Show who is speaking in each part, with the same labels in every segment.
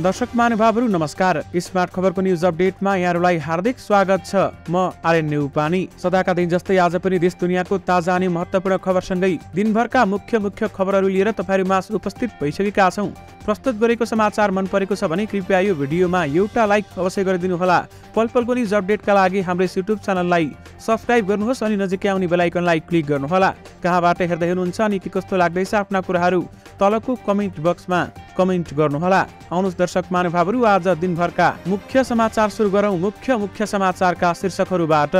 Speaker 1: दर्शक महानुभावहरू नमस्कार। स्मार्ट खबरको न्युज अपडेटमा यहाँहरूलाई हार्दिक स्वागत छ। म आर्यन न्युपानी। सदाका दिन जस्तै आज पनि देश दुनियाँको ताजा अनि महत्त्वपूर्ण खबरसँगै दिनभरका मुख्य खबरहरू लिएर तपाईहरुमा उपस्थित भइसकेका छौं। प्रस्तुत गरेको समाचार मन परेको छ भने कृपया यो भिडियोमा एउटा लाइक अवश्य गरिदिनु होला। पल पलको न्युज अपडेटका लागि हाम्रो युट्युब च्यानललाई सब्स्क्राइब गर्नुहोस् अनि नजिकै आउने बेल आइकनलाई क्लिक गर्नुहोला। कहाँबाट हेर्दै हुनुहुन्छ अनि के कस्तो लाग्दैछ आफ्ना कुराहरू तलको कमेन्ट बक्समा कमेन्ट गर्नुहोला। आउनुहोस् दर्शक महानुभावहरू आज दिनभरका मुख्य समाचार सुरु गरौं। मुख्य समाचारका शीर्षकहरूबाट।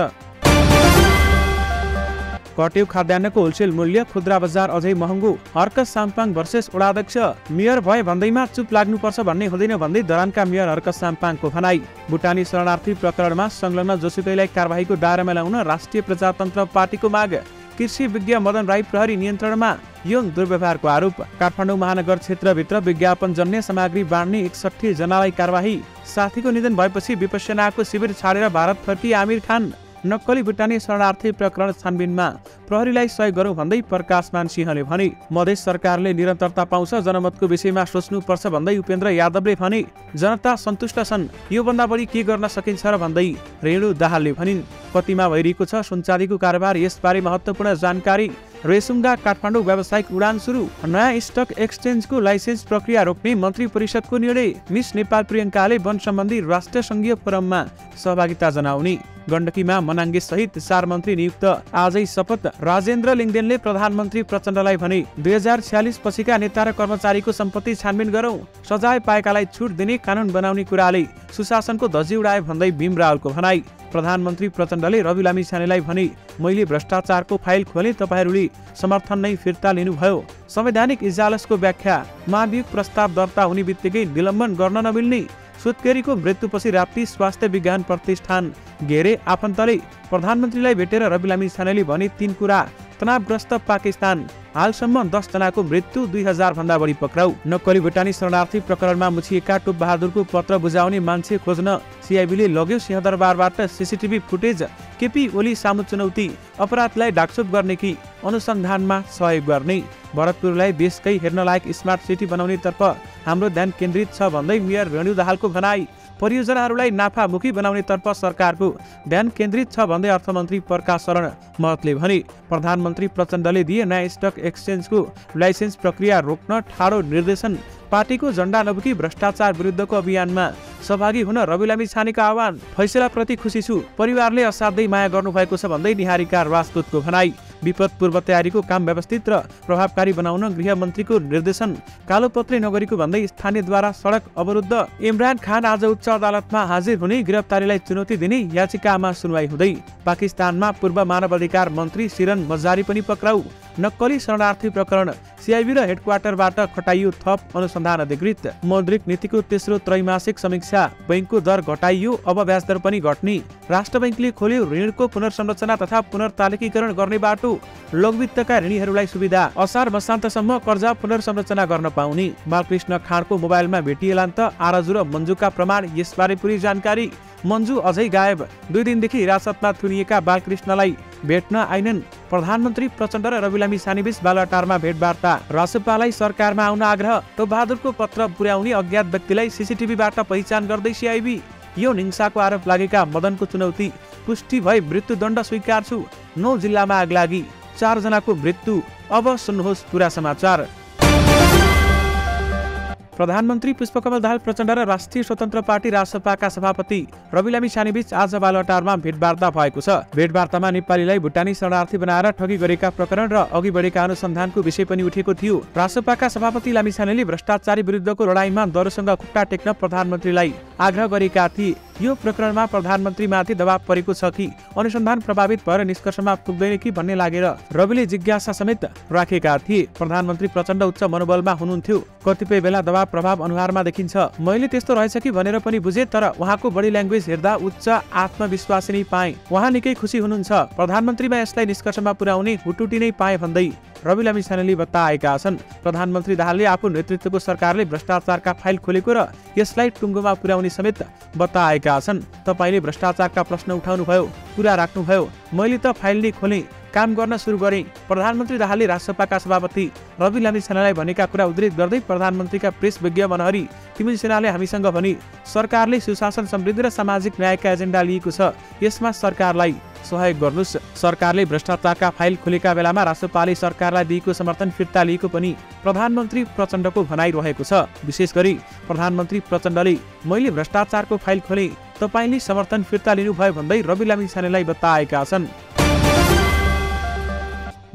Speaker 1: कट्यो खाद्यान्नको होलसेल मूल्य, खुद्रा बजार अझै महँगो। हर्कस साम्पाङ भर्सेस वडाध्यक्ष, मेयर भए भन्दैमा चुप लाग्नुपर्छ भन्ने हुँदैन भन्दै धरानका मेयर हर्कस साम्पाङको भनाई। भुटानी शरणार्थी प्रकरणमा संलग्न जोसुकैलाई कारबाहीको दायरामा ल्याउन राष्ट्रिय प्रजातन्त्र पार्टीको माग। कृषि विज्ञ मदन राई प्रहरी नियन्त्रणमा, यौन दुर्व्यवहारको आरोप। काठमाडौँ महानगर क्षेत्रभित्र विज्ञापन जन्य सामग्री बाँड्ने 61 जनालाई कारबाही। साथीको निधन भएपछि विपश्यनाको शिविर छाडेर भारत फर्किए आमिर खान। नक्कली भुटानी शरणार्थी प्रकरण छानबिनमा प्रहरीलाई सहयोग गरौं भन्दै प्रकाशमान सिंहले भने। मधेस सरकारले निरन्तरता पाउँछ, जनमतको विषयमा सोच्नुपर्छ भन्दै उपेन्द्र यादवले भने। जनता सन्तुष्ट छन्, यो भन्दा बढी के गर्न सकिन्छ र भन्दै रेणु दाहालले भनिन्। कतिमा भइरहेको छ सुनचाँदीको कारोबार, यसबारे महत्त्वपूर्ण जानकारी। रेसुङ्गा काठमाडौँ व्यावसायिक उडान सुरु। नयाँ स्टक एक्सचेन्जको लाइसेन्स प्रक्रिया रोक्ने मन्त्री परिषदको निर्णय। मिस नेपाल प्रियङ्काले वन सम्बन्धी राष्ट्रिय संघीय फोरममा सहभागिता जनाउने। गण्डकीमा मनाङ्गे सहित 4 मन्त्री नियुक्त, आजै शपथ। राजेन्द्र लिङ्गदेनले प्रधानमन्त्री प्रचण्डलाई भने 2046 पछिका नेता र कर्मचारीको सम्पत्ति छानबिन गरौं, सजाय पाएकालाई छुट दिने कानून बनाउने कुराले सुशासनको धजी उडाए भन्दै भीम रावलको भनाई। प्रधानमन्त्री प्रचण्डले रवि लामिछानेलाई भने, मैले भ्रष्टाचारको फाइल खोले, तपाईहरूले समर्थन नै फिर्ता लिनुभयो। संवैधानिक इजलासको व्याख्या, महाभियोग प्रस्ताव दर्ता हुने बित्तिकै निलम्बन गर्न नमिल्ने। सुत्केरीको मृत्युपछि राप्ती स्वास्थ्य विज्ञान प्रतिष्ठान घेरे आफन्तले। प्रधानमन्त्रीलाई भेटेर रवि लामिछानेले भने 3 कुरा। तनावग्रस्त पाकिस्तान, हालसम्म 10 जनाको मृत्यु, 2000 भन्दा बढी पक्राउ। नक्कली भुटानी शरणार्थी प्रकरणमा मुछिएका टोप बहादुरको पत्र बुझाउने मान्छे खोज्न सिआइबीले लग्यो सिंहदरबारबाट सीसीटीभी फुटेज। केपी ओली सामु चुनौती, अपराधलाई ढाकछोप गर्ने कि अनुसन्धानमा सहयोग गर्ने। भरतपुरलाई देशकै हेर्न लायक स्मार्ट सिटी बनाउनेतर्फ हाम्रो ध्यान केन्द्रित छ भन्दै मेयर रेणु दाहालको भनाई। परियोजनाहरूलाई नाफामुखी बनाउनेतर्फ सरकारको ध्यान केन्द्रित छ भन्दै अर्थमन्त्री प्रकाश शरण महतले भने। प्रधानमन्त्री प्रचण्डले दिए नयाँ स्टक एक्सचेन्जको लाइसेन्स प्रक्रिया रोक्न ठाडो निर्देशन। पार्टीको झण्डा नबोकी भ्रष्टाचार विरुद्धको अभियानमा सहभागी हुन रवि लामिछानेको आह्वान। फैसलाप्रति खुसी छु, परिवारले असाध्यै माया गर्नुभएको छ भन्दै निहारिका राजदूतको भनाई। विपद पूर्व तयारीको काम व्यवस्थित र प्रभावकारी बनाउन गृहमन्त्रीको निर्देशन। कालोपत्रे नगरीको भन्दै स्थानीयद्वारा सडक अवरुद्ध। इमरान खान आज उच्च अदालतमा हाजिर हुने, गिरफ्तारीलाई चुनौती दिने याचिकामा सुनवाई हुँदै। पाकिस्तानमा पूर्व मानवाधिकार मन्त्री सिरन मजारी पनि पक्राउ। नक्कली शरणार्थी प्रकरण, सिआइबी र हेडक्वार्टरबाट खटाइयो थप अनुसन्धान अधिकृत। मौद्रिक नीतिको तेस्रो त्रैमासिक समीक्षा, बैंकको दर घटाइयो, अब ब्याज दर पनि घट्ने। राष्ट्र बैंकले खोल्यो ऋणको पुनर्संरचना तथा पुनर्तालिकीकरण गर्ने बाटो। लघुवित्तका ऋणीहरूलाई सुविधा, असार मसान्तसम्म कर्जा पुनर्संरचना गर्न पाउने। बालकृष्ण खाँडको मोबाइलमा भेटिएलान् त आरजु र मन्जुका प्रमाण, यसबारे पूरी जानकारी। मन्जु अझै गायब, 2 दिनदेखि हिरासतमा थुनिएका बालकृष्णलाई भेट्न आइनन्। प्रधानमन्त्री प्रचण्ड र रवि लामिछानेबीच बालुवाटारमा भेटवार्ता। रासपालाई सरकारमा आउन आग्रह। टोप बहादुरको पत्र पुर्याउने अज्ञात व्यक्तिलाई सीसीटीभीबाट पहिचान गर्दै सिआइबी। यौन हिंसाको आरोप लागेका मदनको चुनौती, पुष्टि भए मृत्युदण्ड स्वीकार छु। 9 जिल्लामा आगलागी, 4 जनाको मृत्यु। अब सुन्नुहोस् पुरा समाचार। प्रधानमन्त्री पुष्पकमल दाहाल प्रचण्ड र राष्ट्रिय स्वतन्त्र पार्टी रासपाका सभापति रवि लामिछानेबीच आज बालुवाटारमा भेटवार्ता भएको छ। भेटवार्तामा नेपालीलाई भुटानी शरणार्थी बनाएर ठगी गरेका प्रकरण र अघि बढेका अनुसन्धानको विषय पनि उठेको थियो। रासपाका सभापति लामिछानेले भ्रष्टाचारी विरुद्धको लडाईँमा दरोसँग खुट्टा टेक्न प्रधानमन्त्रीलाई आग्रह गरेका थिए। यो प्रकरणमा प्रधानमन्त्रीमाथि दबाव परेको छ कि अनुसन्धान प्रभावित भएर निष्कर्षमा पुग्दैन कि भन्ने लागेर रविले जिज्ञासा समेत राखेका थिए। प्रधानमन्त्री प्रचण्ड उच्च मनोबलमा हुनुहुन्थ्यो। कतिपय बेला दबाव प्रभाव अनुहारमा देखिन्छ। मैले त्यस्तो रहेछ कि भनेर पनि बुझे, तर उहाँको बडी ल्याङ्ग्वेज हेर्दा उच्च आत्मविश्वासी नै पाएँ। उहाँ निकै खुसी हुनुहुन्छ। प्रधानमन्त्रीमा यसलाई निष्कर्षमा पुर्याउने हुटुटी नै पाए भन्दै रवि लामिछानेले बताएका छन्। प्रधानमन्त्री दाहालले आफू नेतृत्वको सरकारले भ्रष्टाचारका फाइल खोलेको र यसलाई टुङ्गोमा पुर्याउने समेत बताएका छन्। तपाईले भ्रष्टाचारका प्रश्न उठाउनुभयो, कुरा राख्नुभयो। मैले त फाइल नै खोले, काम गर्न सुरु गरे। प्रधानमन्त्री दाहालले राष्ट्रसभाका सभापति रवि लामिछानेलाई भनेका कुरा उद्धृत गर्दै प्रधानमन्त्रीका प्रेस विज्ञ मनहरी तिमिलसेनाले हामीसँग भने सरकारले सुशासन, समृद्धि र सामाजिक न्यायका एजेन्डा लिएको छ, यसमा सरकारलाई सहयोग गर्नुस्। सरकारले भ्रष्टाचारका फाइल खोलेका बेलामा राष्ट्रपाले सरकारलाई दिएको समर्थन फिर्ता लिएको पनि प्रधानमन्त्री प्रचण्डको भनाइरहेको छ। विशेष गरी प्रधानमन्त्री प्रचण्डले मैले भ्रष्टाचारको फाइल खोले, तपाईले समर्थन फिर्ता लिनुभयो भन्दै रवि लामिछानेलाई बताएका छन्।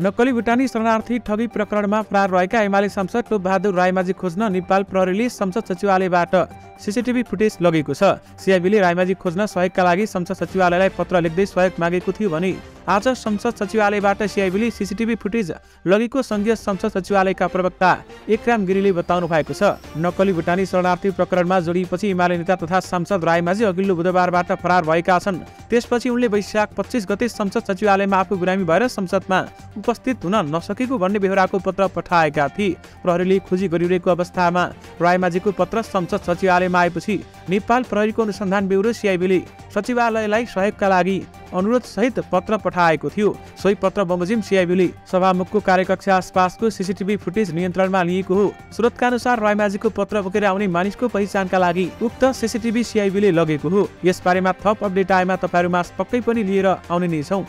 Speaker 1: नक्कली भुटानी शरणार्थी ठगी प्रकरणमा फरार रहेका एमाले सांसद टोपबहादुर रायमाझी खोज्न नेपाल प्रहरीले संसद सचिवालयबाट सीसीटीभी फुटेज लगेको छ। सिआइबीले रायमाझी खोज्न सहयोगका लागि संसद सचिवालयलाई पत्र लेख्दै सहयोग मागेको थियो भने आज संसद सचिवालयबाट सिआइबीले सीसीटीभी फुटेज लगेको संघीय संसद सचिवालयका प्रवक्ता एकराम गिरीले बताउनु भएको छ। नक्कली भुटानी शरणार्थी प्रकरणमा जोडिएपछि एमाले नेता तथा सांसद रायमाझी अघिल्लो बुधबारबाट फरार भएका छन्। त्यसपछि उनले वैशाख 25 गते संसद सचिवालयमा आफू बिरामी भएर संसदमा उपस्थित हुन नसकेको भन्ने बेहोराको पत्र पठाएका थिए। प्रहरीले खोजी गरिरहेको अवस्थामा रायमाझीको पत्र संसद सचिवालयमा आएपछि नेपाल प्रहरीको अनुसन्धान ब्युरो सिआइबीले सचिवालयलाई सहयोगका लागि अनुरोध सहित पत्र पठाएको थियो। सोही पत्र बमोजिम सिआइबीले सभामुखको कार्यकक्ष आसपासको सीसीटीभी फुटेज नियन्त्रणमा लिएको हो। स्रोतका अनुसार रायमाझीको पत्र बोकेर आउने मानिसको पहिचानका लागि उक्त सीसीटीभी सिआइबीले लगेको हो। यसबारेमा थप अपडेट आएमा तपाईहरुमा पक्कै पनि लिएर आउने नै छौं।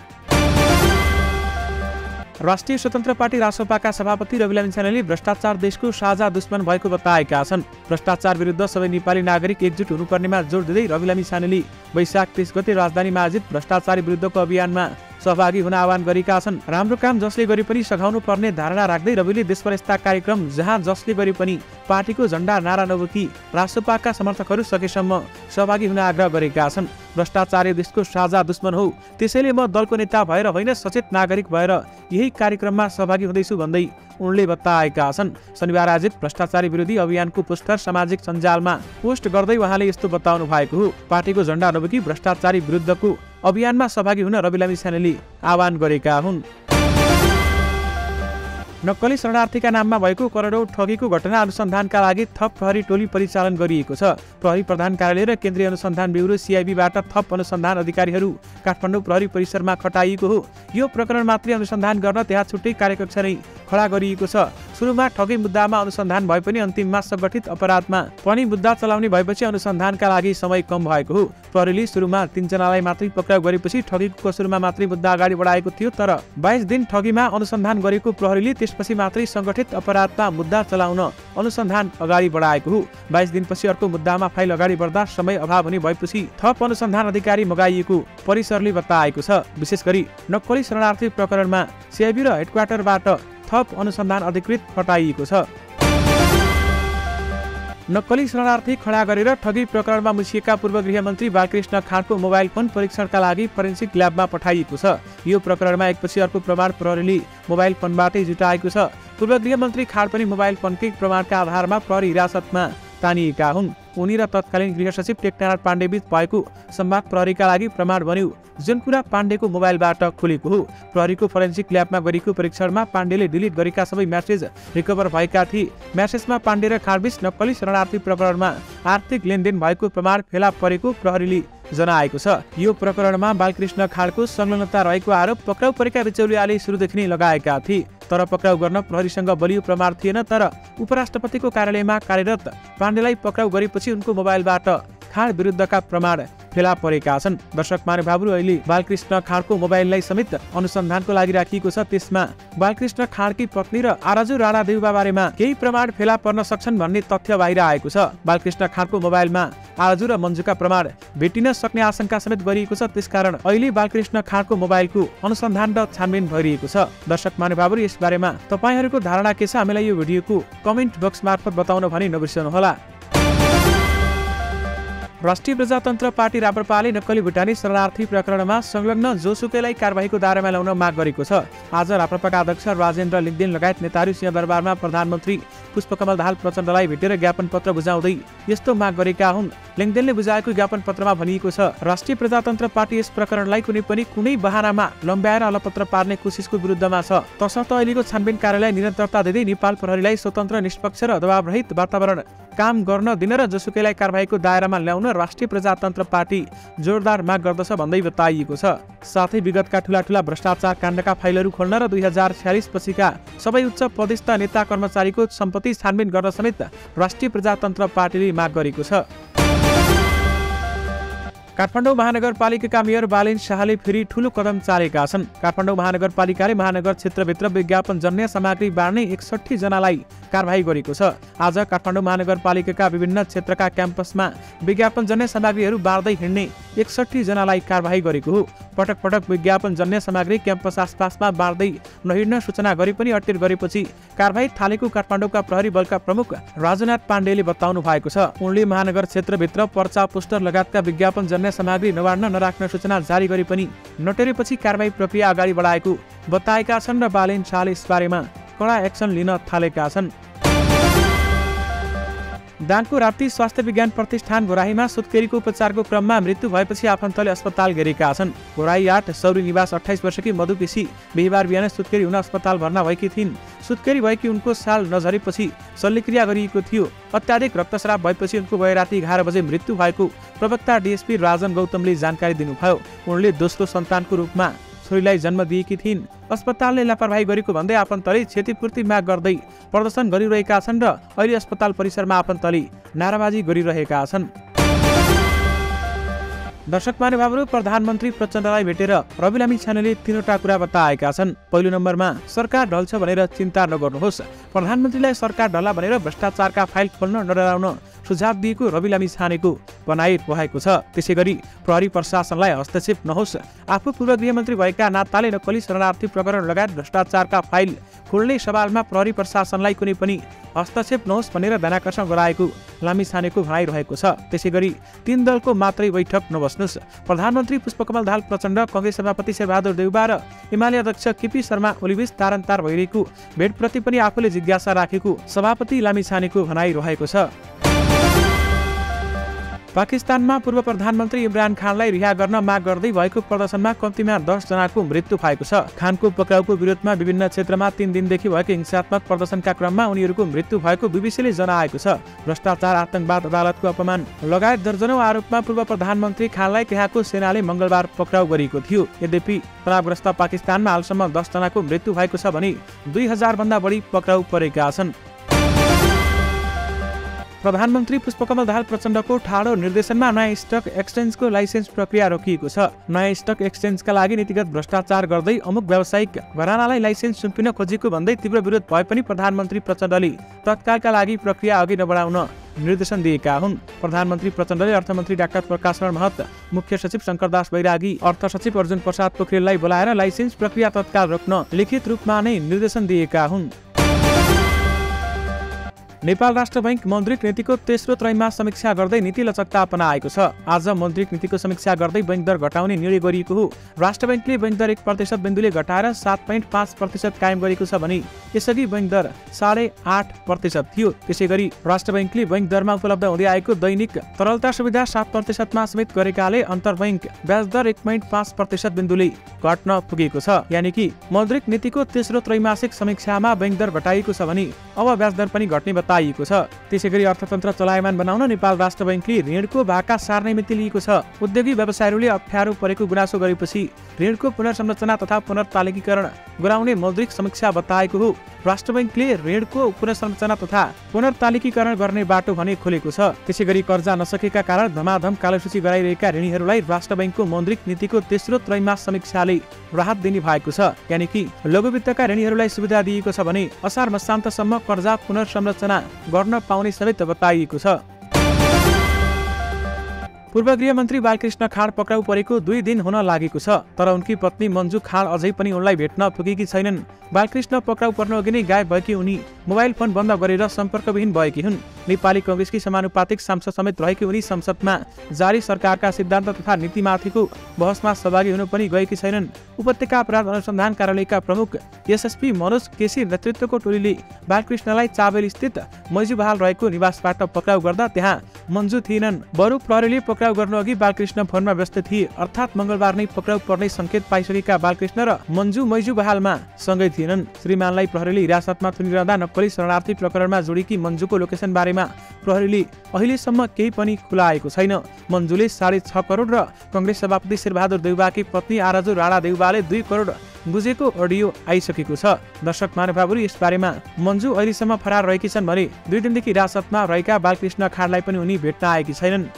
Speaker 1: राष्ट्रिय स्वतन्त्र पार्टी रासपाका सभापति रवि लामिछानेले भ्रष्टाचार देशको साझा दुश्मन भएको बताएका छन्। भ्रष्टाचार विरुद्ध सबै नेपाली नागरिक एकजुट हुनुपर्नेमा जोड दिँदै रवि लामिछानेले वैशाख 30 गते राजधानीमा आयोजित भ्रष्टाचार विरुद्धको अभियानमा सहभागी हुन आह्वान गरेका छन्। राम्रो काम जसले गरे पनि सघाउनु पर्ने धारणा राख्दै रविले देशभर यस्ता कार्यक्रम जहाँ जसले गरे पनि पार्टीको झण्डा नारा नबोकी रासपाका समर्थकहरू सकेसम्म सहभागी हुन आग्रह गरेका छन्। भ्रष्टाचार देशको साझा दुश्मन हो, त्यसैले म दलको नेता भएर होइन सचेत नागरिक भएर यही कार्यक्रममा सहभागी हुँदैछु भन्दै उनले बताएका छन्। शनिबार आयोजित भ्रष्टाचारी विरोधी अभियानको पोस्टर सामाजिक सञ्जालमा पोस्ट गर्दै उहाँले यस्तो बताउनु भएको हो। पार्टीको झण्डा नबोकी भ्रष्टाचारी विरुद्धको अभियानमा सहभागी हुन रवि लामिछानेले आह्वान गरेका हुन्। नक्कली शरणार्थीका नाममा भएको करोडौं ठगीको घटना अनुसन्धानका लागि थप प्रहरी टोली परिचालन गरिएको छ। प्रहरी प्रधान कार्यालय र केन्द्रीय अनुसन्धान ब्युरो सिआइबीबाट थप अनुसन्धान अधिकारीहरू काठमाडौँ प्रहरी परिसरमा खटाइएको हो। यो प्रकरण मात्रै अनुसन्धान गर्न त्यहाँ छुट्टै कार्यकक्ष नै खडा गरिएको छ। सुरुमा ठगी मुद्दामा अनुसन्धान भए पनि अन्तिममा संगठित अपराधमा पनि मुद्दा चलाउने भएपछि अनुसन्धानका लागि समय कम भएको हो। प्रहरीले सुरुमा 3 जनालाई मात्रै पक्राउ गरेपछि ठगीको कसुरमा मात्रै मुद्दा अगाडि बढाएको थियो, तर 22 दिन ठगीमा अनुसन्धान गरेको प्रहरीले त्यसपछि मात्रै संगठित अपराधमा मुद्दा चलाउन अनुसन्धान अगाडि बढाएको हो। 22 दिनपछि अर्को मुद्दामा फाइल अगाडि बढ्दा समय अभाव हुने भएपछि थप अनुसन्धान अधिकारी मगाइएको परिसरले बताएको छ। विशेष गरी नक्कली शरणार्थी प्रकरणमा सिआइबी र हेडक्वार्टरबाट थप अनुसन्धान अधिकृत खटाइएको छ। नक्कली शरणार्थी खडा गरेर ठगी प्रकरणमा मुछिएका पूर्व गृहमन्त्री बालकृष्ण खाँडको मोबाइल फोन परीक्षणका लागि फोरेन्सिक ल्याबमा पठाइएको छ। यो प्रकरणमा एकपछि अर्को प्रमाण प्रहरीले मोबाइल फोनबाटै जुटाएको छ। पूर्व गृहमन्त्री खाँड पनि मोबाइल फोनकै प्रमाणका आधारमा प्रहरी हिरासतमा तानिएका हुन्। उनी र तत्कालीन गृह सचिव टेकनारायण पाण्डेबीच भएको संवाद प्रहरीका लागि प्रमाण बन्यो, जुन कुरा पाण्डेको मोबाइलबाट खुलेको हो। प्रहरीको फोरेन्सिक ल्याबमा गरेको परीक्षणमा पाण्डेले डिलिट गरेका सबै म्यासेज रिकभर भएका थिए। म्यासेजमा पाण्डे र खाँडबीच नक्कली शरणार्थी प्रकरणमा आर्थिक लेनदेन भएको प्रमाण फेला परेको प्रहरीले जनाएको छ। यो प्रकरणमा बालकृष्ण खाँडको संलग्नता रहेको आरोप पक्राउ परेका बिचौलियाले सुरुदेखि नै लगाएका थिए, तर पक्राउ गर्न प्रहरीसँग बलियो प्रमाण थिएन। तर उपराष्ट्रपतिको कार्यालयमा कार्यरत पाण्डेलाई पक्राउ गरेपछि उनको मोबाइलबाट खाँड विरुद्धका प्रमाण फेला परेका छन्। दर्शक महानुभावहरू, अहिले बालकृष्ण खाँडको मोबाइललाई समेत अनुसन्धानको लागि राखिएको छ। त्यसमा बालकृष्ण खाँडकी पत्नी र आरजु राणा देउबा बारेमा केही प्रमाण फेला पर्न सक्छन् भन्ने तथ्य बाहिर आएको छ। बालकृष्ण खाँडको मोबाइलमा आरजु र मन्जुका प्रमाण भेटिन सक्ने आशंका समेत गरिएको छ। त्यसकारण अहिले बालकृष्ण खाँडको मोबाइलको अनुसन्धान र छानबिन भइरहेको छ। दर्शक महानुभावहरू, यस बारेमा तपाईहरूको धारणा के छ? हामीलाई यो भिडियोको कमेन्ट बक्स मार्फत बताउन भने नबिर्सनुहोला। राष्ट्रिय प्रजातन्त्र पार्टी राप्रपाले नक्कली भुटानी शरणार्थी प्रकरणमा संलग्न जोसुकैलाई कारबाहीको दायरामा ल्याउन माग गरेको छ। आज राप्रपाका अध्यक्ष राजेन्द्र लिङ्गदेन लगायत नेताहरू सिंहदरबारमा प्रधानमन्त्री पुष्पकमल दाहाल प्रचण्डलाई भेटेर ज्ञापन पत्र बुझाउँदै यस्तो माग गरेका हुन्। लिङ्गदेनले बुझाएको ज्ञापन पत्रमा भनिएको छ, राष्ट्रिय प्रजातन्त्र पार्टी यस प्रकरणलाई कुनै बहानामा लम्ब्याएर अलपत्र पार्ने कोसिसको विरुद्धमा छ। तसर्थ अहिलेको छानबिन कार्यलाई निरन्तरता दिँदै नेपाल प्रहरीलाई स्वतन्त्र, निष्पक्ष र दबावरहित वातावरण काम गर्न दिन र जोसुकैलाई कारबाहीको दायरामा ल्याउन राष्ट्रिय प्रजातन्त्र पार्टी जोरदार माग गर्दछ भन्दै बताइएको छ। साथै विगतका ठूला भ्रष्टाचार काण्डका फाइलहरू खोल्न र 2046 पछिका सबै उच्च पदस्थ नेता कर्मचारीको सम्पत्ति छानबिन गर्न समेत राष्ट्रिय प्रजातन्त्र पार्टीले माग गरेको छ। काठमाडौँ महानगरपालिकाका मेयर बालेन शाहले फेरि ठूलो कदम चालेका छन्। काठमाडौँ महानगरपालिकाले महानगर क्षेत्रभित्र विज्ञापनजन्य सामग्री बाँड्ने 61 जनालाई कारबाही गरेको छ। आज काठमाडौँ महानगरपालिकाका विभिन्न क्षेत्रका क्याम्पसमा विज्ञापनजन्य सामग्रीहरू बाँड्दै हिँड्ने 61 जनालाई कारबाही गरेको हो। पटक पटक विज्ञापनजन्य सामग्री क्याम्पस आसपासमा बाँड्दै नहिँड्न सूचना गरे पनि अटेर गरेपछि कारबाही थालेको काठमाडौँका प्रहरी बलका प्रमुख राजनाथ पाण्डेले बताउनु भएको छ। उनले महानगर क्षेत्रभित्र पर्चा, पोस्टर लगायतका विज्ञापनजन्य सामग्री नबाँड्न नराख्न सूचना जारी गरे पनि नटेरेपछि कारबाही प्रक्रिया अगाडि बढाएको बताएका छन् र बालेन शाहले यसबारेमा कडा एक्सन लिन थालेका छन्। दाङको राप्ती स्वास्थ्य विज्ञान प्रतिष्ठान घोराहीमा सुत्केरीको उपचारको क्रममा मृत्यु भएपछि आफन्तले अस्पताल घेरेका छन्। घोराही 8 सौरी निवास 28 वर्षकी मधु केसी बिहीबार बिहान सुत्केरी हुन अस्पताल भर्ना भएकी थिइन्। सुत्केरी भएकी उनको साल नझरेपछि शल्यक्रिया गरिएको थियो। अत्याधिक रक्तस्राव भएपछि उनको गैराती 11 बजे मृत्यु भएको प्रवक्ता डीएसपी राजन गौतमले जानकारी दिनुभयो। उनले दोस्रो सन्तानको रूपमा छोरीलाई जन्म दिएकी थिइन्। अस्पतालले लापरवाही गरेको भन्दै आफन्तले क्षतिपूर्ति माग गर्दै प्रदर्शन गरिरहेका छन् र अहिले अस्पताल परिसरमा आफन्तले नाराबाजी गरिरहेका छन्। दर्शक महानुभावहरू, प्रधानमन्त्री प्रचण्डलाई भेटेर रवि लामिछानेले 3वटा कुरा बताएका छन्। पहिलो नम्बरमा सरकार ढल्छ भनेर चिन्ता नगर्नुहोस्। प्रधानमन्त्रीलाई सरकार ढल्ला भनेर भ्रष्टाचारका फाइल खोल्न नडराउन सुझाव दिएको रवि लामिछानेको भनाइ रहेको छ। त्यसैगरी प्रहरी प्रशासनलाई हस्तक्षेप नहोस्। आफू पूर्व गृहमन्त्री भएका नाताले नक्कली शरणार्थी प्रकरण लगायत भ्रष्टाचारका फाइल खोल्ने सवालमा प्रहरी प्रशासनलाई कुनै पनि हस्तक्षेप नहोस् भनेर ध्यानाकर्षण गराएको लामिछानेको भनाइ रहेको छ। त्यसैगरी 3 दलको मात्रै बैठक नबस्नुस्। प्रधानमन्त्री पुष्पकमल दाहाल प्रचण्ड, कांग्रेस सभापति शेरबहादुर देउबा र एमाले अध्यक्ष केपी शर्मा ओलीबीच तारन्तार भइरहेको भेटप्रति पनि आफूले जिज्ञासा राखेको सभापति लामिछानेको भनाइ रहेको छ। पाकिस्तानमा पूर्व प्रधानमन्त्री इमरान खानलाई रिहा गर्न माग गर्दै भएको प्रदर्शनमा कम्तीमा 10 जनाको मृत्यु भएको छ। खानको पक्राउको विरोधमा विभिन्न क्षेत्रमा 3 दिनदेखि भएको हिंसात्मक प्रदर्शनका क्रममा उनीहरूको मृत्यु भएको बीबीसीले जनाएको छ। भ्रष्टाचार, आतंकवाद, अदालतको अपमान लगायत दर्जनौं आरोपमा पूर्व प्रधानमन्त्री खानलाई त्यहाँको सेनाले मंगलबार पक्राउ गरेको थियो। यद्यपि तनावग्रस्त पाकिस्तानमा हालसम्म 10 जनाको मृत्यु भएको छ भने 2000 भन्दा बढी पक्राउ परेका छन्। प्रधानमन्त्री पुष्पकमल दाहाल प्रचण्डको ठाडो निर्देशनमा नयाँ स्टक एक्सचेन्जको लाइसेन्स प्रक्रिया रोकिएको छ। नयाँ स्टक एक्सचेन्जका लागि नीतिगत भ्रष्टाचार गर्दै अमुक व्यावसायिक घरानालाई लाइसेन्स सुम्पिन खोजेको भन्दै तीव्र विरोध भए पनि प्रधानमन्त्री प्रचण्डले तत्कालका लागि प्रक्रिया अघि नबढाउन निर्देशन दिएका हुन्। प्रधानमन्त्री प्रचण्डले अर्थमन्त्री डाक्टर प्रकाश महत, मुख्य सचिव शंकरदास बैरागी, अर्थ सचिव अर्जुन प्रसाद पोखरेललाई बोलाएर लाइसेन्स प्रक्रिया तत्काल रोक्न लिखित रूपमा नै निर्देशन दिएका हुन्। नेपाल राष्ट्र बैंक मौद्रिक नीतिको तेस्रो त्रैमास समीक्षा गर्दै नीति लचकता अपनाएको छ। आज मौद्रिक नीतिको समीक्षा गर्दै बैंक दर घटाउने निर्णय गरिएको हो। राष्ट्र बैंकले बैंक दर 1% बिन्दुले घटाएर 7.5% कायम गरेको छ भने यसअघि बैंक दर 8.5% थियो। त्यसैगरी राष्ट्र बैंकले बैंक दरमा उपलब्ध हुँदै आएको दैनिक तरलता सुविधा 7% समेत गरेकाले अन्तर्बैंक ब्याज दर 1.5% बिन्दुले घट्न पुगेको छ। यानि कि मौद्रिक नीतिको तेस्रो त्रैमासिक समीक्षामा बैंक दर घटाइएको छ भने अब ब्याज दर पनि घट्ने बताइएको छ। त्यसैगरी अर्थतन्त्र चलायमान बनाउन नेपाल राष्ट्र बैंकले ऋणको भाका सार्ने मिति लिएको छ। उद्योगी व्यवसायीहरूले अप्ठ्यारो परेको गुनासो गरेपछि ऋणको पुनर्संरचना तथा पुनर्तालिकीकरण गराउने मौद्रिक समीक्षा बताएको हो। राष्ट्र बैंकले ऋणको पुनर्संरचना तथा पुनर्तालिकीकरण गर्ने बाटो भने खोलेको छ। त्यसैगरी कर्जा नसकेका कारण धमाधम कालोसूची गराइरहेका ऋणीहरूलाई राष्ट्र बैंकको मौद्रिक नीतिको तेस्रो त्रैमास समीक्षाले राहत दिने भएको छ। यानि कि लघु वित्तका ऋणीहरूलाई सुविधा दिएको छ भने असार मसान्तसम्म कर्जा पुनर्संरचना गर्न पाउने समेत बताइएको छ। पूर्व गृहमन्त्री बालकृष्ण खाँड पक्राउ परेको 2 दिन हुन लागेको छ, तर उनकी पत्नी मन्जु खाँड अझै पनि उनलाई भेट्न पुगेकी छैनन्। बालकृष्ण पक्राउ पर्न अघि नै गायब भएकी उनी मोबाइल फोन बन्द गरेर सम्पर्कविहीन भएकी हुन्। नेपाली कांग्रेसकी समानुपातिक सांसद समेत रहेकी उनी संसदमा जारी सरकारका सिद्धान्त तथा नीतिमाथिको बहसमा सहभागी हुन पनि गएकी छैनन्। उपत्यका अपराध अनुसन्धान कार्यालयका प्रमुख एसएसपी मनोज केसी नेतृत्वको टोलीले बालकृष्णलाई चाबेल स्थित मैजुबहाल रहेको निवासबाट पक्राउ गर्दा त्यहाँ मन्जु थिएनन्। बरु प्रहरीले पक्राउ गर्नु अघि बालकृष्ण फोनमा व्यस्त थिए, अर्थात् मंगलबार नै पक्राउ पर्ने संकेत पाइसकेका बालकृष्ण र मन्जु मैजु बहालमा सँगै थिएनन्। श्रीमानलाई प्रहरीले हिरासतमा थुनिरहँदा नक्कली शरणार्थी प्रकरणमा जोडिकी मन्जुको लोकेसन बारेमा प्रहरीले अहिलेसम्म केही पनि खुलाएको छैन। मन्जुले 6.5 करोड र कांग्रेस सभापति शेरबहादुर देउबाकी पत्नी आराजु राणा देउबाले 2 करोड बुझेको अडियो आइसकेको छ। दर्शक महानुभावहरू, यस बारेमा मन्जु अहिलेसम्म फरार रहेकी छन् भने 2 दिनदेखि हिरासतमा रहेका बालकृष्ण खाडलाई पनि उनी भेट्न आएकी छैनन्।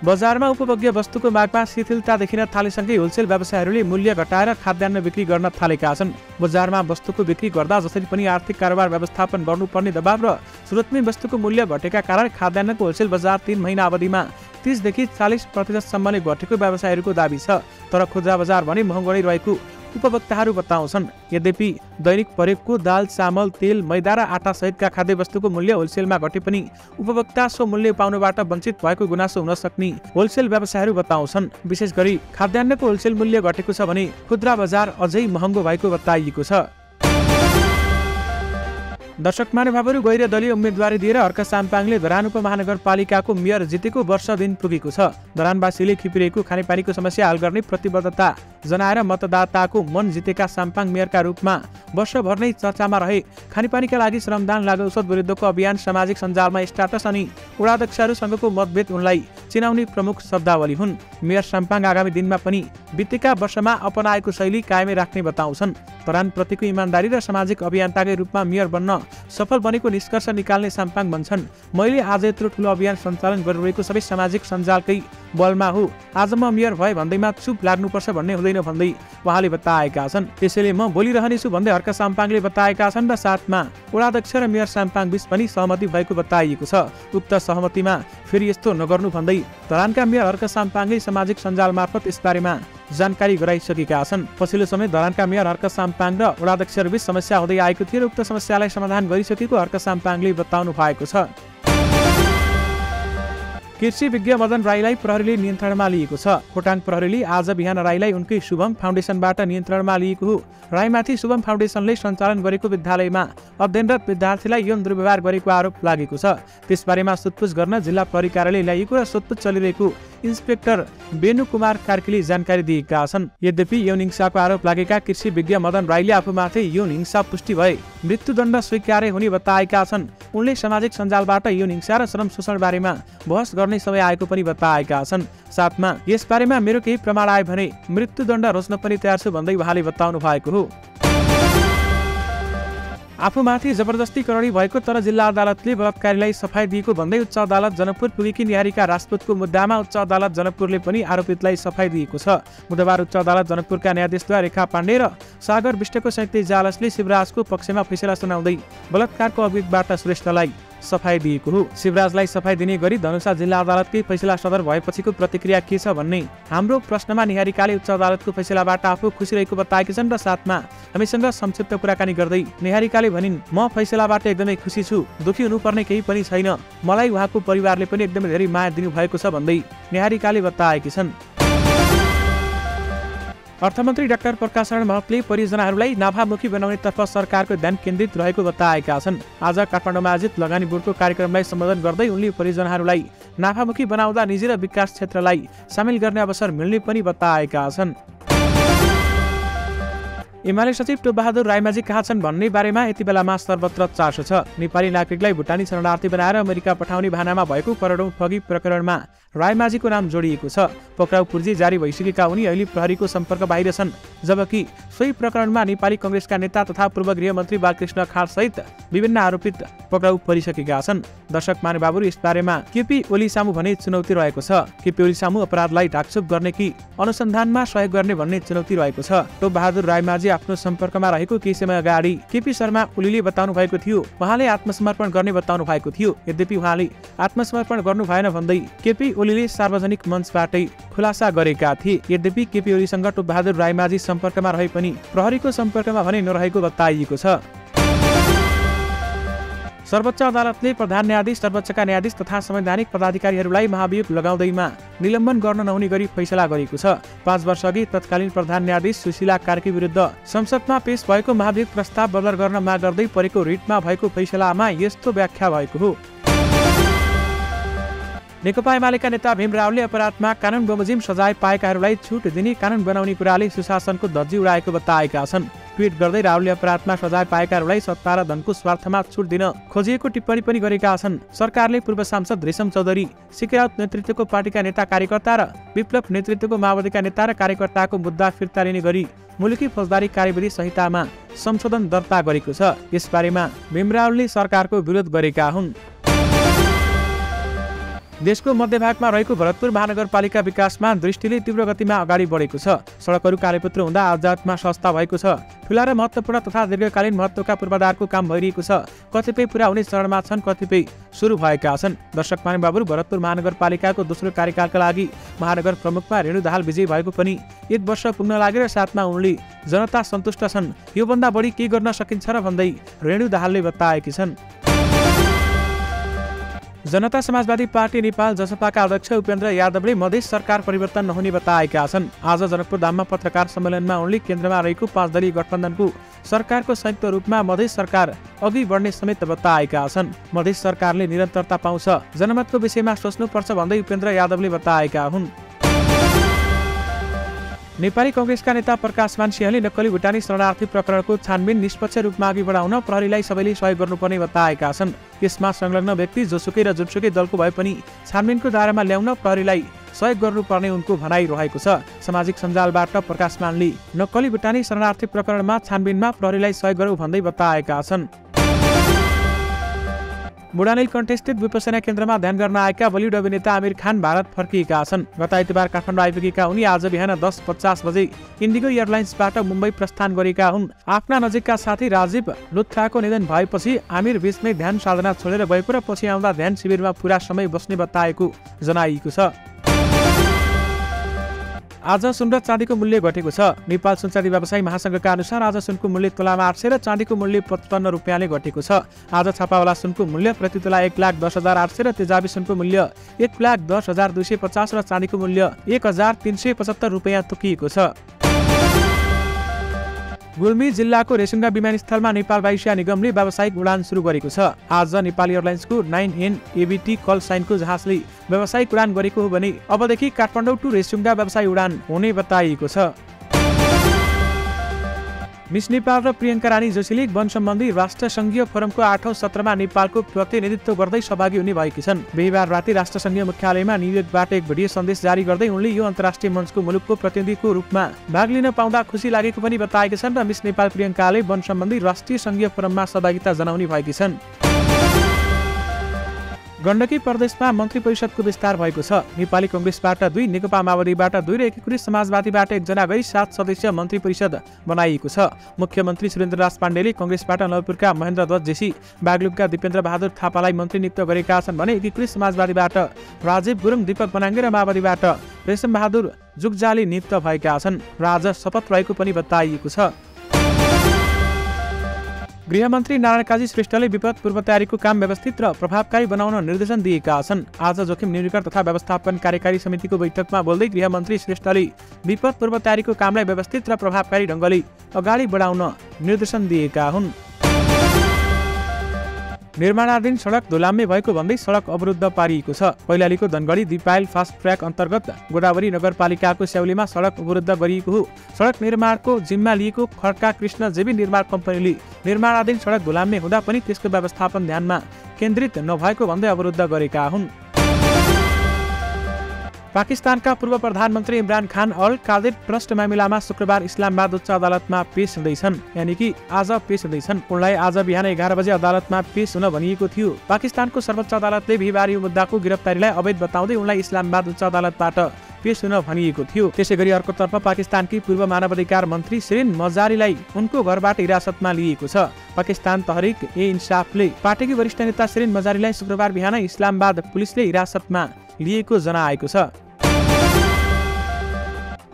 Speaker 1: बजारमा उपभोग्य वस्तुको मागमा शिथिलता देखिन थालेसँगै होलसेल व्यवसायीहरूले मूल्य घटाएर खाद्यान्न बिक्री गर्न थालेका छन्। बजारमा वस्तुको बिक्री गर्दा जसरी पनि आर्थिक कारोबार व्यवस्थापन गर्नुपर्ने दबाव र सुरुवातमै वस्तुको मूल्य घटेका कारण खाद्यान्नको होलसेल बजार 3 महिना अवधिमा 30 देखि 40% सम्मले घटेको व्यवसायीहरूको दाबी छ। तर खुद्रा बजार भने महँगो नै रहेको उपभोक्ताहरू बताउँछन्। यद्यपि दैनिक प्रयोगको दाल, चामल, तेल, मैदा र आटा सहितका खाद्य वस्तुको मूल्य होलसेलमा घटे पनि उपभोक्ता सो मूल्य पाउनबाट वञ्चित भएको गुनासो हुन सक्ने होलसेल व्यवसायीहरू बताउँछन्। विशेष गरी खाद्यान्नको होलसेल मूल्य घटेको छ भने खुद्रा बजार अझै महँगो भएको बताइएको छ। दर्शक महानुभावहरू, गैर दलीय उम्मेदवारी दिएर हर्क साम्पाङले धरान उपमहानगरपालिकाको मेयर जितेको वर्ष दिन पुगेको छ। धरानवासीले खिपिरहेको खानेपानीको समस्या हल गर्ने प्रतिबद्धता जनाएर मतदाताको मन जितेका साम्पाङ मेयरका रूपमा वर्षभर नै चर्चामा रहे। खानेपानीका लागि श्रमदान लागु औषध विरुद्धको अभियान सामाजिक सञ्जालमा स्टाटस अनि वडाध्यक्षहरूसँगको मतभेद उनलाई चिनाउने प्रमुख शब्दावली हुन्। मेयर साम्पाङ आगामी दिनमा पनि बितेका वर्षमा अपनाएको शैली कायमै राख्ने बताउँछन्। धरानप्रतिको इमानदारी र सामाजिक अभियन्ताकै रूपमा मेयर बन्न सफल बनेको निष्कर्ष निकाल्ने साम्पाङ भन्छन्। मैले आज यत्रो ठुलो अभियान सञ्चालन गरिरहेको सबै सामाजिक सञ्जालकै बलमा हो। आज म मेयर भए भन्दैमा चुप लाग्नुपर्छ भन्ने हुँदैन भन्दै उहाँले बताएका छन्। त्यसैले म बोलिरहनेछु भन्दै हर्क साम्पाङले बताएका छन् र साथमा वडाध्यक्ष र मेयर साम्पाङ बीच पनि सहमति भएको बताइएको छ। उक्त सहमतिमा फेरि यस्तो नगर्नु भन्दै धरानका मेयर हर्क साम्पाङले सामाजिक सञ्जाल मार्फत यसबारेमा जानकारी गराइसकेका छन्। पछिल्लो समय धरानका मेयर हर्क साम्पाङ र वडाध्यक्षहरूबीच समस्या हुँदै आएको थियो र उक्त समस्यालाई समाधान गरिसकेको हर्क साम्पाङले बताउनु भएको छ। कृषि विज्ञ मदन राईलाई प्रहरीले नियन्त्रणमा लिएको छ। खोटाङ प्रहरीले आज बिहान राईलाई उनकै शुभम फाउन्डेसनबाट नियन्त्रणमा लिएको हो। राईमाथि शुभम फाउन्डेसनले सञ्चालन गरेको विद्यालयमा अध्ययनरत विद्यार्थीलाई यौन दुर्व्यवहार गरेको आरोप लागेको छ। त्यसबारेमा सोधपुछ गर्न जिल्ला प्रहरी कार्यालय ल्याइएको र सोधपुछ चलिरहेको इन्सपेक्टर बेनु कुमार कार्कीले जानकारी दिएका छन्। यद्यपि यौन हिंसाको आरोप लागेका कृषि विज्ञ मदन राईले आफूमाथि यौन हिंसा पुष्टि भए मृत्युदण्ड स्वीकार्य हुने बताएका छन्। उनले सामाजिक सञ्जालबाट यौन हिंसा र श्रम शोषण बारेमा बहस गर्ने समय आएको पनि बताएका छन्। साथमा यसबारेमा मेरो केही प्रमाण आयो भने मृत्युदण्ड रोज्न पनि तयार छु भन्दै उहाँले बताउनु भएको हो। आफूमाथि जबरजस्ती करणी भएको तर जिल्ला अदालतले बलात्कारीलाई सफाई दिएको भन्दै उच्च अदालत जनकपुर पुगेकी निहारिका राजपूतको मुद्दामा उच्च अदालत जनकपुरले पनि आरोपितलाई सफाई दिएको छ। बुधबार उच्च अदालत जनकपुरका न्यायाधीशद्वारा रेखा पाण्डे र सागर विष्टको संयुक्त इजलासले शिवराजको पक्षमा फैसला सुनाउँदै बलात्कारको अभियोगबाट श्रेष्ठलाई सफाई दिएको हो। शिवराजलाई सफाई दिने गरी धनुषा जिल्ला अदालतकै फैसला सदर भएपछिको प्रतिक्रिया के छ भन्ने हाम्रो प्रश्नमा निहारिकाले उच्च अदालतको फैसलाबाट आफू खुसी रहेको बताएकी छन् र साथमा हामीसँग संक्षिप्त कुराकानी गर्दै निहारिकाले भनिन्, म फैसलाबाट एकदमै खुसी छु, दुखी हुनुपर्ने केही पनि छैन, मलाई उहाँको परिवारले पनि एकदमै धेरै माया दिनुभएको छ भन्दै निहारिकाले बताएकी छन्। अर्थमन्त्री डाक्टर प्रकाश शरण महतले परियोजनाहरूलाई नाफामुखी बनाउनेतर्फ सरकारको ध्यान केन्द्रित रहेको बताएका छन्। आज काठमाडौँमा आयोजित लगानी बोर्डको कार्यक्रमलाई सम्बोधन गर्दै उनले परियोजनाहरूलाई नाफामुखी बनाउँदा निजी र विकास क्षेत्रलाई सामेल गर्ने अवसर मिल्ने पनि बताएका छन्। एमाले सचिव टोपबहादुर रायमाझी कहाँ छन् भन्ने बारेमा यति बेलामा सर्वत्र चासो छ। नेपाली नागरिकलाई भुटानी शरणार्थी बनाएर अमेरिका पठाउने भानामा भएको करोडौं ठगी प्रकरणमा रायमाझीको नाम जोडिएको छ। पक्राउ पूर्जी जारी भइसकेका उनी अहिले प्रहरीको सम्पर्क बाहिर छन्, जबकि सोही प्रकरणमा नेपाली कांग्रेसका नेता तथा पूर्व गृहमन्त्री बालकृष्ण खाड सहित विभिन्न आरोपित पक्राउ परिसकेका छन्। दर्शक महानुभावहरू, यसबारेमा केपी ओली सामु भने चुनौती रहेको छ। केपी ओली सामु अपराधलाई ढाकछोप गर्ने कि अनुसन्धानमा सहयोग गर्ने भन्ने चुनौती रहेको छ। टोपबहादुर रायमाझी आफ्नो सम्पर्कमा रहेको केही समय अगाडि केपी शर्मा ओलीले बताउनु भएको थियो उहाँले आत्मसमर्पण गर्ने बताउनु भएको थियो। यद्यपि उहाँले आत्मसमर्पण गर्नु भएन भन्दै केपी ओलीले सार्वजनिक मञ्चबाटै खुलासा गरेका थिए। यद्यपि केपी ओलीसँग टोपबहादुर रायमाझी सम्पर्कमा रहे पनि प्रहरीको सम्पर्कमा भने नरहेको बताइएको छ। सर्वोच्च अदालतले प्रधान न्यायाधीश, सर्वोच्चका न्यायाधीश तथा संवैधानिक पदाधिकारीहरूलाई महाभियोग लगाउँदैमा निलम्बन गर्न नहुने गरी फैसला गरेको छ। 5 वर्ष अघि तत्कालीन प्रधान न्यायाधीश सुशीला कार्की विरुद्ध संसदमा पेश भएको महाभियोग प्रस्ताव बदल गर्न माग गर्दै परेको रिटमा भएको फैसलामा यस्तो व्याख्या भएको हो। नेकपा एमालेका नेता भीम रावले अपराधमा कानुन बमोजिम सजाय पाएकाहरूलाई छुट दिने कानुन बनाउने कुराले सुशासनको धज्जी उडाएको बताएका छन्। ट्विट गर्दै रावले अपराधमा सजाय पाएकाहरूलाई सत्ता र धनको स्वार्थमा छुट दिन खोजिएको टिप्पणी पनि गरेका छन्। सरकारले पूर्व सांसद रेशम चौधरी, सिके राउत नेतृत्वको पार्टीका नेता कार्यकर्ता र विप्लव नेतृत्वको माओवादीका नेता र कार्यकर्ताको मुद्दा फिर्ता लिने गरी मुलुकी फौजदारी कार्यविधि संहितामा संशोधन दर्ता गरेको छ। यसबारेमा भीम रावलले सरकारको विरोध गरेका हुन्। देशको मध्यभागमा रहेको भरतपुर महानगरपालिका विकासमा दृष्टिले तीव्र गतिमा अगाडि बढेको छ। सडकहरू कालीपुत्र हुँदा आयातमा सस्ता भएको छ। ठूला र महत्त्वपूर्ण तथा दीर्घकालीन महत्त्वका पूर्वाधारको काम भइरहेको छ। कतिपय पुरा हुने चरणमा छन्, कतिपय सुरु भएका छन्। दर्शक महानुभावहरू, भरतपुर महानगरपालिकाको दोस्रो कार्यकालका लागि महानगर प्रमुखमा रेणु दाहाल विजयी भएको पनि 1 वर्ष पुग्न लागेर साथमा उनले जनता सन्तुष्ट छन्, योभन्दा बढी के गर्न सकिन्छ र भन्दै रेणु दाहालले बताएकी छन्। जनता समाजवादी पार्टी नेपाल जसपाका अध्यक्ष उपेन्द्र यादवले मधेस सरकार परिवर्तन नहुने बताएका छन्। आज जनकपुर धाममा पत्रकार सम्मेलनमा उनले केन्द्रमा रहेको 5 दलीय गठबन्धनको सरकारको संयुक्त रूपमा मधेस सरकार अघि बढ्ने समेत बताएका छन्। मधेस सरकारले निरन्तरता पाउँछ, जनमतको विषयमा सोच्नुपर्छ भन्दै उपेन्द्र यादवले बताएका हुन्। नेपाली कांग्रेसका नेता प्रकाशमान सिंहले नक्कली भुटानी शरणार्थी प्रकरणको छानबिन निष्पक्ष रूपमा अघि बढाउन प्रहरीलाई सबैले सहयोग गर्नुपर्ने बताएका छन्। यसमा संलग्न व्यक्ति जोसुकै र जुनसुकै दलको भए पनि छानबिनको दायरामा ल्याउन प्रहरीलाई सहयोग गर्नुपर्ने उनको भनाइ रहेको छ। सामाजिक सञ्जालबाट प्रकाशमानले नक्कली भुटानी शरणार्थी प्रकरणमा छानबिनमा प्रहरीलाई सहयोग गरौँ भन्दै बताएका छन्। बुढानील कण्ठस्थित विपसना केन्द्रमा ध्यान गर्न आएका बलिउड अभिनेता आमिर खान भारत फर्किएका छन्। गत आइतबार काठमाडौँ आइपुगेका उनी आज बिहान 10:50 बजे इन्डिगो एयरलाइन्सबाट मुम्बई प्रस्थान गरेका हुन्। आफ्ना नजिकका साथी राजीव लुथ्राको निधन भएपछि आमिर बीचमै ध्यान साधना छोडेर गएको र पछि आउँदा ध्यान शिविरमा पूरा समय बस्ने बताएको जनाइएको छ। आज सुन र चाँदीको मूल्य घटेको छ। नेपाल सुनचाँदी व्यवसायी महासंघका अनुसार आज सुनको मूल्य तोलामा 800 र चाँदीको मूल्य 55 रुपियाँले घटेको छ। आज छापावाला सुनको मूल्य प्रति तोला 1,10,800 र तेजाबी सुनको मूल्य 1,10,250 र चाँदीको मूल्य 1,375 रुपियाँ तोकिएको छ। गुल्मी जिल्लाको रेसुङ्गा विमानस्थलमा नेपाल वायुसेना निगमले व्यावसायिक उडान सुरु गरेको छ। आज नेपाल एयरलाइन्सको 9N ABT कल साइनको जहाजले व्यावसायिक उडान गरेको हो भने अबदेखि काठमाडौँ टु रेसुङ्गा व्यवसायिक उडान हुने बताइएको छ। मिस नेपाल र प्रियङ्का रानी जोशीले वन सम्बन्धी राष्ट्रसङ्घीय फोरमको 8औं सत्रमा नेपालको प्रतिनिधित्व गर्दै सहभागी हुने भएकी छन्। बिहिबार राति राष्ट्रसङ्घीय मुख्यालयमा न्युयोर्कबाट एक भिडियो सन्देश जारी गर्दै उनले यो अन्तर्राष्ट्रिय मञ्चको मुलुकको प्रतिनिधिको रूपमा भाग लिन पाउँदा खुसी लागेको पनि बताएकी छन् र मिस नेपाल प्रियङ्काले वन सम्बन्धी राष्ट्रिय सङ्घीय फोरममा सहभागिता जनाउने भएकी छन्। गण्डकी प्रदेशमा मन्त्री परिषदको विस्तार भएको छ। नेपाली कांग्रेसबाट 2, नेकपा माओवादीबाट 2 र एकीकृत समाजवादीबाट 1 जना गरी 7 सदस्यीय मन्त्री परिषद बनाइएको छ। मुख्यमन्त्री सुरेन्द्रराज पाण्डेले कांग्रेसबाट नवपुरका महेन्द्र दत्त जेसी, बागलुङका दिपेन्द्र बहादुर थापालाई मन्त्री नियुक्त गरेका छन् भने एकीकृत समाजवादीबाट राजीव गुरुङ, दीपक बनाङ्गे र माओवादीबाट रेशम बहादुर जुगजाली नियुक्त भएका छन् र आज शपथ रहेको पनि बताइएको छ। गृहमन्त्री नारायण काजी श्रेष्ठले विपद पूर्व तयारीको काम व्यवस्थित र प्रभावकारी बनाउन निर्देशन दिएका छन्। आज जोखिम न्यूनीकरण तथा व्यवस्थापन कार्यकारी समितिको बैठकमा बोल्दै गृहमन्त्री श्रेष्ठले विपद पूर्व तयारीको कामलाई व्यवस्थित र प्रभावकारी ढङ्गले अगाडि बढाउन निर्देशन दिएका हुन्। निर्माणाधीन सडक धुलाम्मे भएको भन्दै सडक अवरुद्ध पारिएको छ। कैलालीको धनगढी दिपायल फास्ट ट्र्याक अन्तर्गत गोदावरी नगरपालिकाको स्याउलीमा सडक अवरुद्ध गरिएको हो। सडक निर्माणको जिम्मा लिएको खड्का कृष्ण जेबी निर्माण कम्पनीले निर्माणाधीन सडक धुलाम्मे हुँदा पनि त्यसको व्यवस्थापन ध्यानमा केन्द्रित नभएको भन्दै अवरुद्ध गरेका हुन्। पाकिस्तानका पूर्व प्रधानमन्त्री इमरान खान अल कादिर ट्रस्ट मामिलामा शुक्रबार इस्लामाबाद उच्च अदालतमा पेश हुँदैछन्, यानि कि आज पेश हुँदैछन्। उनलाई आज बिहान 11 बजे अदालतमा पेश हुन भनिएको थियो। पाकिस्तानको सर्वोच्च अदालतले बिहिबार यो मुद्दाको गिरफ्तारीलाई अवैध बताउँदै उनलाई इस्लामाबाद उच्च अदालतबाट पेश हुन भनिएको थियो। त्यसैगरी अर्कोतर्फ पाकिस्तानकी पूर्व मानवाधिकार मन्त्री शिरिन मजारीलाई उनको घरबाट हिरासतमा लिएको छ। पाकिस्तान तहरिक ए इन्साफले पार्टीकी वरिष्ठ नेता शिरिन मजारीलाई शुक्रबार बिहान इस्लामाबाद पुलिसले हिरासतमा लिएको जनाएको छ।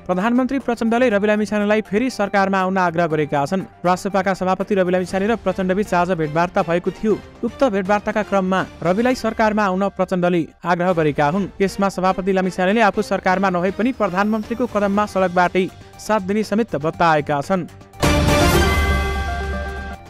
Speaker 1: प्रधानमन्त्री प्रचण्डले रवि लामिछानेलाई फेरि सरकारमा आउन आग्रह गरेका छन्। राष्ट्रसभाका सभापति रवि लामिछाने र प्रचण्डबीच आज भेटवार्ता भएको थियो। उक्त भेटवार्ताका क्रममा रविलाई सरकारमा आउन प्रचण्डले आग्रह गरेका हुन्। यसमा सभापति लामिछानेले आफू सरकारमा नभए पनि प्रधानमन्त्रीको कदममा सडकबाटै साथ दिने समेत बताएका छन्।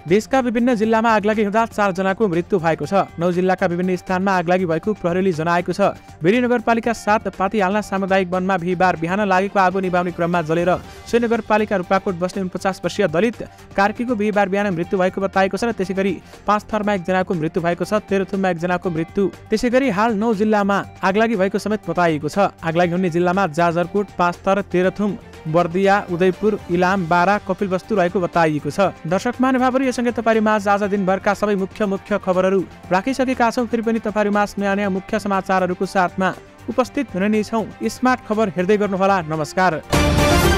Speaker 1: देशका विभिन्न जिल्लामा आगलागी हुँदा 4 जनाको मृत्यु भएको छ। 9 जिल्लाका विभिन्न स्थानमा आगलागी भएको प्रहरीले जनाएको छ। बेरी नगरपालिका 7 पातिहाल्ना सामुदायिक वनमा बिहीबार बिहान लागेको आगो निभाउने क्रममा जलेर सोही नगरपालिका रूपाकोट बस्ने 49 वर्षीय दलित कार्कीको बिहीबार बिहान मृत्यु भएको बताएको छ र त्यसैगरी 5 थरमा 1 जनाको मृत्यु भएको छ। तेह्रथुममा 1 जनाको मृत्यु। त्यसैगरी हाल 9 जिल्लामा आगलागी भएको समेत बताइएको छ। आगलागी हुने जिल्लामा जाजरकोट, पाँचथर, तेह्रथुम, बर्दिया, उदयपुर, इलाम, बारा, कपिलवस्तु रहेको बताइएको छ। दर्शक महानुभावहरू, यो सँगै तपाईहरु माझ आज दिनभरका सबै मुख्य खबरहरू राखिसकेका छौं। फेरि पनि तपाईहरु माझ नयाँ मुख्य समाचारहरूको साथमा उपस्थित हुने नै छौं। स्मार्ट खबर हेर्दै गर्नुहोला। नमस्कार।